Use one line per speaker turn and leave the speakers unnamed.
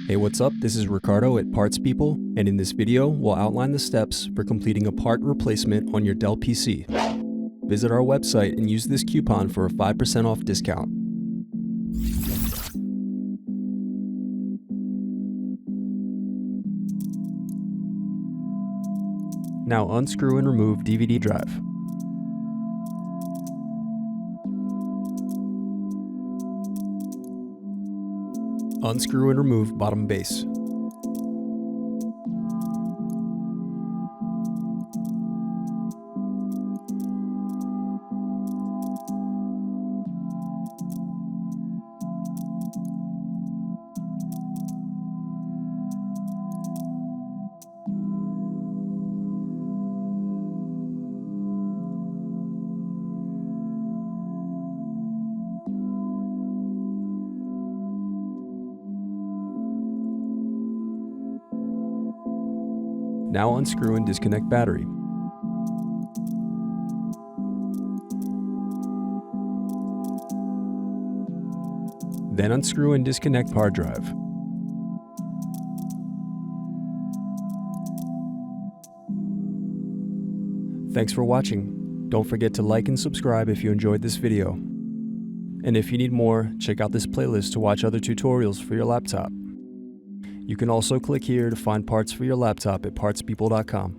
Hey, what's up? This is Ricardo at Parts People, and in this video, we'll outline the steps for completing a part replacement on your Dell PC. Visit our website and use this coupon for a 5% off discount. Now unscrew and remove DVD drive. Unscrew and remove bottom base. Now unscrew and disconnect battery. Then unscrew and disconnect hard drive. Thanks for watching. Don't forget to like and subscribe if you enjoyed this video. And if you need more, check out this playlist to watch other tutorials for your laptop. You can also click here to find parts for your laptop at partspeople.com.